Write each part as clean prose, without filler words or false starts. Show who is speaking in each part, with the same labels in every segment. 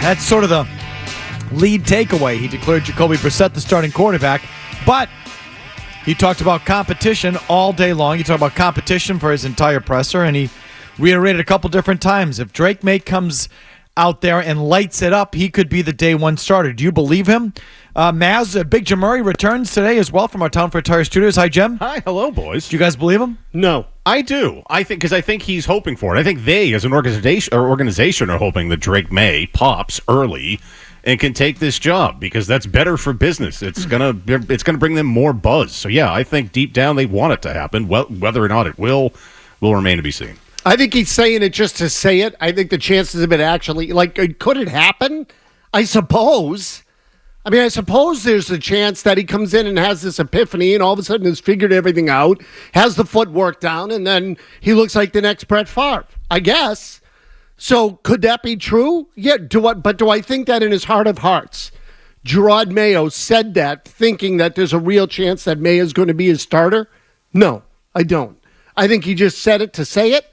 Speaker 1: That's sort of the lead takeaway. He declared Jacoby Brissett the starting quarterback, but he talked about competition all day long. He talked about competition for his entire presser, and he reiterated a couple different times. If Drake May comes out there and lights it up, he could be the day one starter. Do you believe him? Maz, Big Jim Murray returns today as well from our Town for Tire studios. Hi, Jim.
Speaker 2: Hi, hello, boys.
Speaker 1: Do you guys believe him?
Speaker 3: No.
Speaker 2: I do. I think he's hoping for it. I think they, as an organization, are hoping that Drake May pops early and can take this job because that's better for business. It's gonna bring them more buzz. So yeah, I think deep down they want it to happen. Well, whether or not it will remain to be seen.
Speaker 3: I think he's saying it just to say it. I think the chances of it actually, could it happen? I suppose. I suppose there's a chance that he comes in and has this epiphany and all of a sudden has figured everything out, has the footwork down, and then he looks like the next Brett Favre, I guess. So could that be true? Yeah. But do I think that in his heart of hearts, Jerod Mayo said that thinking that there's a real chance that May is going to be his starter? No, I don't. I think he just said it to say it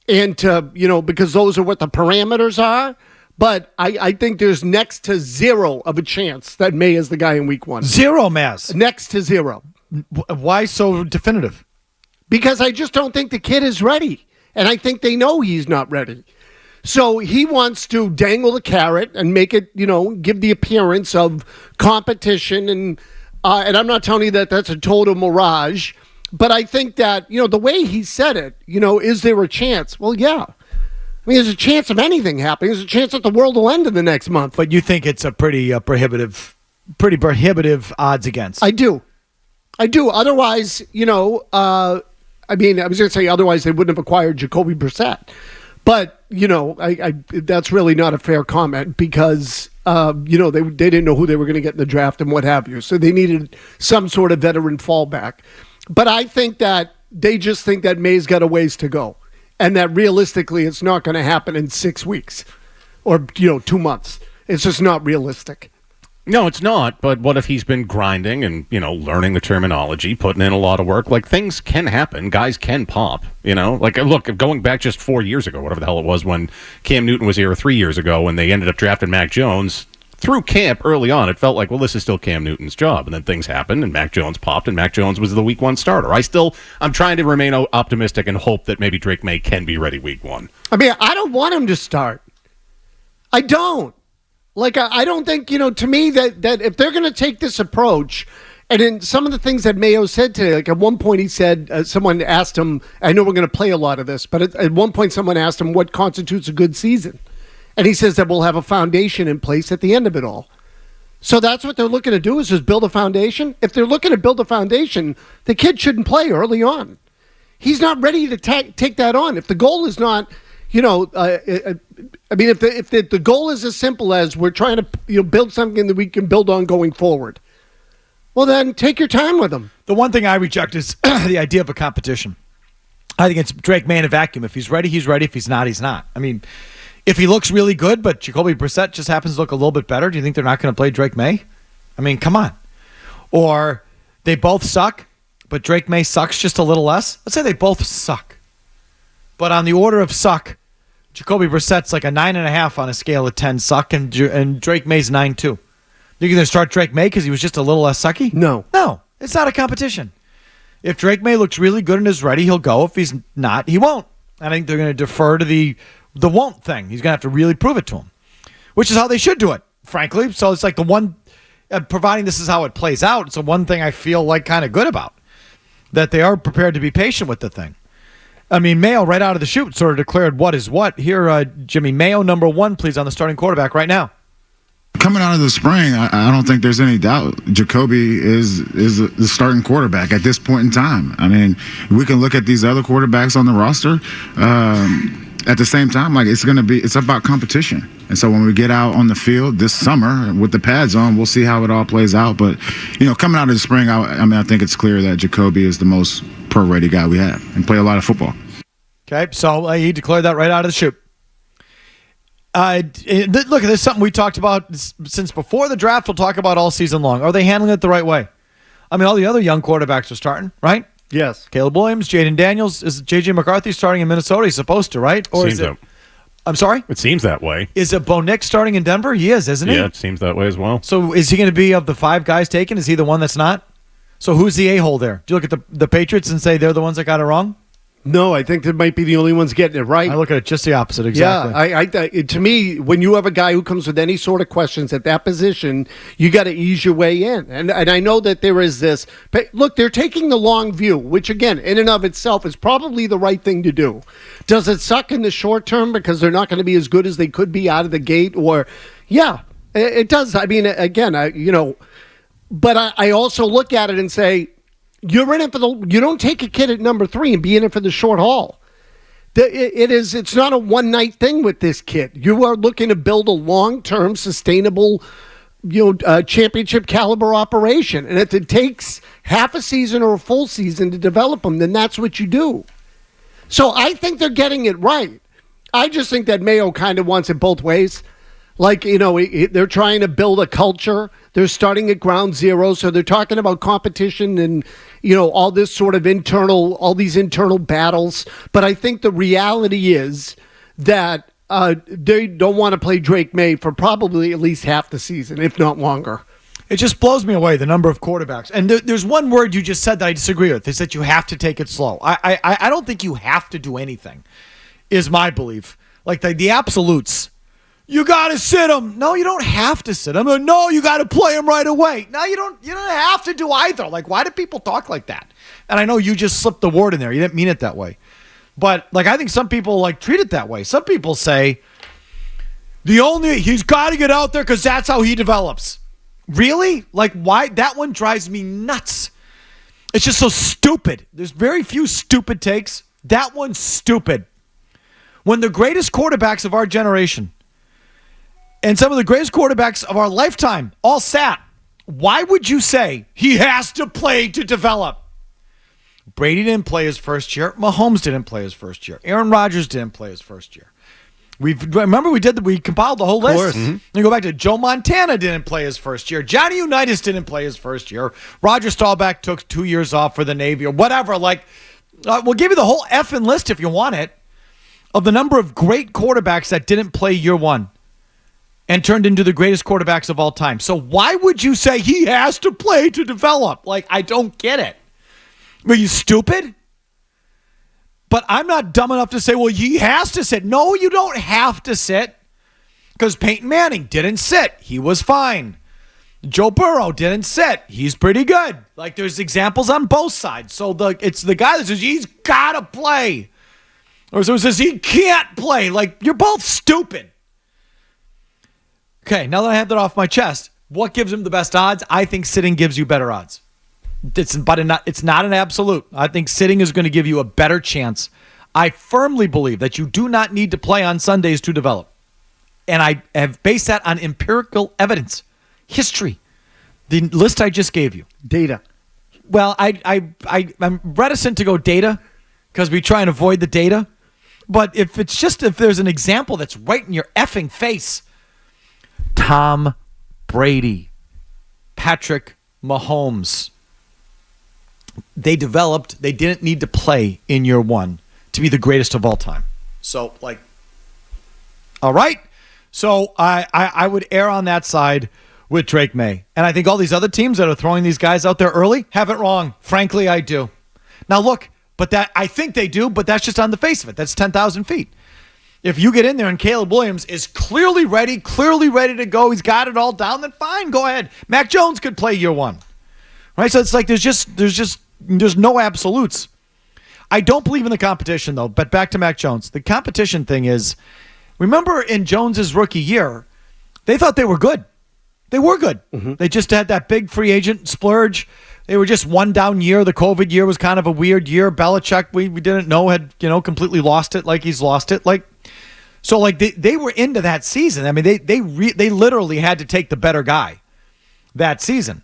Speaker 3: and to, because those are what the parameters are. But I think there's next to zero of a chance that May is the guy in week one.
Speaker 1: Zero, Maz.
Speaker 3: Next to zero.
Speaker 1: Why so definitive?
Speaker 3: Because I just don't think the kid is ready. And I think they know he's not ready. So he wants to dangle the carrot and make it, give the appearance of competition. And I'm not telling you that that's a total mirage. But I think that, the way he said it, is there a chance? Well, yeah. There's a chance of anything happening. There's a chance that the world will end in the next month.
Speaker 1: But you think it's a pretty prohibitive odds against?
Speaker 3: I do. Otherwise, I was going to say otherwise they wouldn't have acquired Jacoby Brissett. But, that's really not a fair comment because, they didn't know who they were going to get in the draft and what have you. So they needed some sort of veteran fallback. But I think that they just think that May's got a ways to go. And that realistically, it's not going to happen in 6 weeks or, 2 months. It's just not realistic.
Speaker 2: No, it's not. But what if he's been grinding and, learning the terminology, putting in a lot of work? Things can happen. Guys can pop, Look, going back just 4 years ago, whatever the hell it was, when Cam Newton was here 3 years ago, when they ended up drafting Mac Jones, through camp early on, it felt like, well, this is still Cam Newton's job. And then things happened, and Mac Jones popped, and Mac Jones was the week one starter. I'm trying to remain optimistic and hope that maybe Drake May can be ready week one.
Speaker 3: I don't want him to start. I don't. I don't think, to me, that if they're going to take this approach, and in some of the things that Mayo said today, at one point he said, someone asked him, I know we're going to play a lot of this, but at one point someone asked him what constitutes a good season. And he says that we'll have a foundation in place at the end of it all. So that's what they're looking to do is just build a foundation. If they're looking to build a foundation, the kid shouldn't play early on. He's not ready to take that on. If the goal is not, if the goal is as simple as we're trying to build something that we can build on going forward, well, then take your time with him.
Speaker 1: The one thing I reject is the idea of a competition. I think it's Drake May in a vacuum. If he's ready, he's ready. If he's not, he's not. If he looks really good, but Jacoby Brissett just happens to look a little bit better, do you think they're not going to play Drake May? Come on. Or they both suck, but Drake May sucks just a little less. Let's say they both suck. But on the order of suck, Jacoby Brissett's like a 9.5 on a scale of 10 suck, and Drake May's 9.2. You're going to start Drake May because he was just a little less sucky?
Speaker 3: No.
Speaker 1: No, it's not a competition. If Drake May looks really good and is ready, he'll go. If he's not, he won't. I think they're going to defer to the won't thing. He's going to have to really prove it to him, which is how they should do it, frankly. So it's like the one, providing this is how it plays out, it's the one thing I feel kind of good about, that they are prepared to be patient with the thing. Mayo right out of the chute sort of declared what is what. Here, Jimmy, Mayo number one, please, on the starting quarterback right now.
Speaker 4: Coming out of the spring, I don't think there's any doubt Jacoby is the starting quarterback at this point in time. We can look at these other quarterbacks on the roster. At the same time, it's about competition. And so when we get out on the field this summer with the pads on, we'll see how it all plays out. But, coming out of the spring, I think it's clear that Jacoby is the most pro-ready guy we have and play a lot of football.
Speaker 1: Okay, so he declared that right out of the chute. Look, there's something we talked about since before the draft. We'll talk about all season long. Are they handling it the right way? All the other young quarterbacks are starting, right?
Speaker 3: Yes.
Speaker 1: Caleb Williams, Jaden Daniels. Is J.J. McCarthy starting in Minnesota? He's supposed to, right? Or
Speaker 2: Seems
Speaker 1: is it? I'm sorry?
Speaker 2: It seems that way.
Speaker 1: Is it Bo Nix starting in Denver? He is, isn't he?
Speaker 2: Yeah, it seems that way as well.
Speaker 1: So is he going to be, of the 5 guys taken, is he the one that's not? So who's the a-hole there? Do you look at the Patriots and say they're the ones that got it wrong?
Speaker 3: No, I think they might be the only ones getting it right.
Speaker 1: I look at it just the opposite, exactly.
Speaker 3: Yeah, to me, when you have a guy who comes with any sort of questions at that position, you got to ease your way in. And I know that there is this. But look, they're taking the long view, which, again, in and of itself is probably the right thing to do. Does it suck in the short term because they're not going to be as good as they could be out of the gate? Or, yeah, it does. I mean, again, but I also look at it and say, you're in it for you don't take a kid at number 3 and be in it for the short haul. It's not a one-night thing with this kid. You are looking to build a long-term, sustainable, championship caliber operation. And if it takes half a season or a full season to develop them, then that's what you do. So I think they're getting it right. I just think that Mayo kind of wants it both ways. Like, they're trying to build a culture. They're starting at ground zero. So they're talking about competition and, all this sort of all these internal battles. But I think the reality is that they don't want to play Drake May for probably at least half the season, if not longer.
Speaker 1: It just blows me away, the number of quarterbacks. And there's one word you just said that I disagree with. Is that you have to take it slow. I don't think you have to do anything, is my belief. Like the absolutes. You got to sit him. No, you don't have to sit him. No, you got to play him right away. No, you don't have to do either. Like, why do people talk like that? And I know you just slipped the word in there. You didn't mean it that way. But, I think some people, treat it that way. Some people say, he's got to get out there because that's how he develops. Really? Why? That one drives me nuts. It's just so stupid. There's very few stupid takes. That one's stupid. When the greatest quarterbacks of our generation and some of the greatest quarterbacks of our lifetime all sat, why would you say he has to play to develop? Brady didn't play his first year. Mahomes didn't play his first year. Aaron Rodgers didn't play his first year. We compiled the whole list. Of course. Mm-hmm. You go back to Joe Montana didn't play his first year. Johnny Unitas didn't play his first year. Roger Staubach took 2 years off for the Navy or whatever. We'll give you the whole effing list if you want it of the number of great quarterbacks that didn't play year one and turned into the greatest quarterbacks of all time. So why would you say he has to play to develop? I don't get it. Were you stupid? But I'm not dumb enough to say, well, he has to sit. No, you don't have to sit because Peyton Manning didn't sit. He was fine. Joe Burrow didn't sit. He's pretty good. There's examples on both sides. So it's the guy that says he's got to play or says he can't play. You're both stupid. Okay, now that I have that off my chest, what gives him the best odds? I think sitting gives you better odds. It's not an absolute. I think sitting is going to give you a better chance. I firmly believe that you do not need to play on Sundays to develop. And I have based that on empirical evidence, history, the list I just gave you.
Speaker 3: Data.
Speaker 1: Well, I'm reticent to go data because we try and avoid the data. But if there's an example that's right in your effing face, Tom Brady, Patrick Mahomes, they didn't need to play in year one to be the greatest of all time. So, all right. So I would err on that side with Drake May. And I think all these other teams that are throwing these guys out there early have it wrong. Frankly, I do. Now, look, I think they do, but that's just on the face of it. That's 10,000 feet. If you get in there and Caleb Williams is clearly ready to go, he's got it all down, then fine, go ahead. Mac Jones could play year one. Right? So it's there's no absolutes. I don't believe in the competition, though, but back to Mac Jones. The competition thing is, remember in Jones's rookie year, they thought they were good. They were good. Mm-hmm. They just had that big free agent splurge. They were just one down year. The COVID year was kind of a weird year. Belichick, we didn't know, had completely lost it like he's lost it. So they were into that season. I mean, they literally had to take the better guy that season.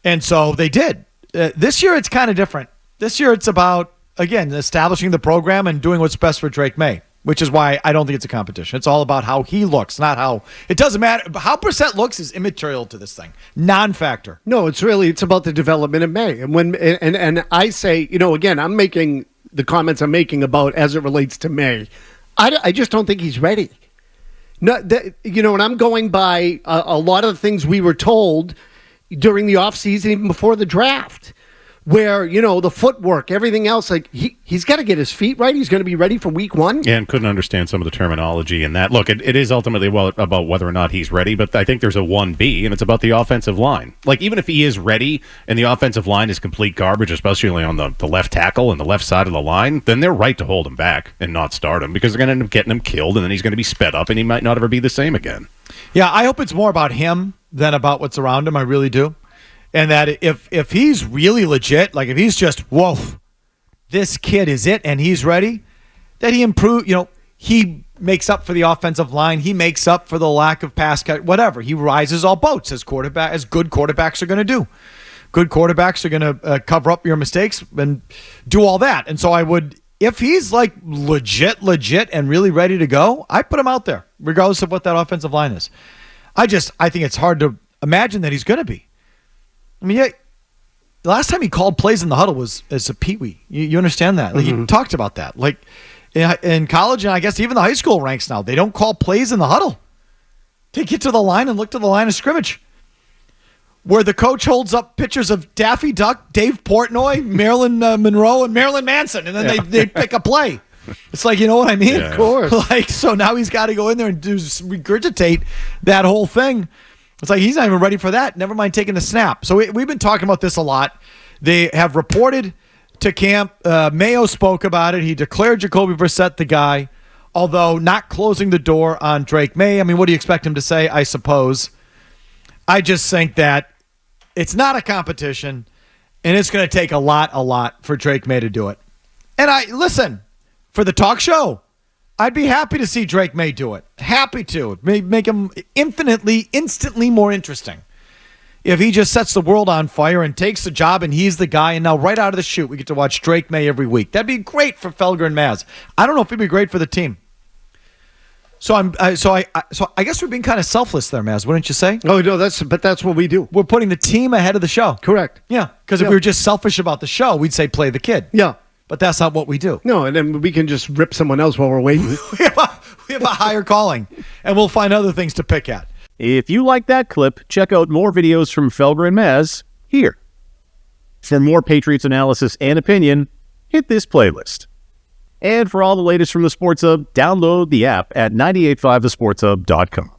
Speaker 1: And so they did. This year, it's kind of different. This year, it's about, again, establishing the program and doing what's best for Drake May, which is why I don't think it's a competition. It's all about how he looks, not how – it doesn't matter. How Brissett looks is immaterial to this thing. Non-factor.
Speaker 3: No, it's about the development of May. And I say, again, I'm making the comments I'm making about as it relates to May. I just don't think he's ready. No, and I'm going by a lot of the things we were told during the offseason, even before the draft, where, the footwork, everything else, like he's got to get his feet right. He's going to be ready for week 1.
Speaker 2: And couldn't understand some of the terminology in that. Look, it is ultimately about whether or not he's ready, but I think there's a 1B, and it's about the offensive line. Like, even if he is ready and the offensive line is complete garbage, especially on the left tackle and the left side of the line, then they're right to hold him back and not start him, because they're going to end up getting him killed, and then he's going to be sped up, and he might not ever be the same again.
Speaker 1: Yeah, I hope it's more about him than about what's around him. I really do. And that if he's really legit, like if he's just, whoa, this kid is it and he's ready, that he improve, he makes up for the offensive line. He makes up for the lack of pass cut, whatever. He rises all boats as good quarterbacks are going to do. Good quarterbacks are going to cover up your mistakes and do all that. And so I would, if he's like legit and really ready to go, I put him out there, regardless of what that offensive line is. I think it's hard to imagine that he's going to be. I mean, the last time he called plays in the huddle was as a peewee. You understand that? Like, he talked about that. Like in college, and I guess even the high school ranks now, they don't call plays in the huddle. They get to the line and look to the line of scrimmage, where the coach holds up pictures of Daffy Duck, Dave Portnoy, Marilyn Monroe, and Marilyn Manson, and then they pick a play. It's like, you know what I mean?
Speaker 2: Yeah.
Speaker 3: Of course.
Speaker 1: Like, so now he's got to go in there and regurgitate that whole thing. It's like he's not even ready for that. Never mind taking the snap. So we've been talking about this a lot. They have reported to camp. Mayo spoke about it. He declared Jacoby Brissett the guy, although not closing the door on Drake May. I mean, what do you expect him to say, I suppose? I just think that it's not a competition, and it's going to take a lot for Drake May to do it. And listen, for the talk show, I'd be happy to see Drake May do it. Happy to. Make him instantly more interesting. If he just sets the world on fire and takes the job and he's the guy, and now right out of the chute, we get to watch Drake May every week. That'd be great for Felger and Maz. I don't know if it'd be great for the team. So I guess we're being kind of selfless there, Maz, wouldn't you say?
Speaker 3: Oh, no, that's what we do.
Speaker 1: We're putting the team ahead of the show.
Speaker 3: Correct.
Speaker 1: Yeah, because if we were just selfish about the show, we'd say play the kid.
Speaker 3: Yeah.
Speaker 1: But that's not what we do.
Speaker 3: No, and then we can just rip someone else while we're waiting.
Speaker 1: We have a higher calling, and we'll find other things to pick at.
Speaker 5: If you like that clip, check out more videos from Felger and Maz here. For more Patriots analysis and opinion, hit this playlist. And for all the latest from the Sports Hub, download the app at 985thesportshub.com.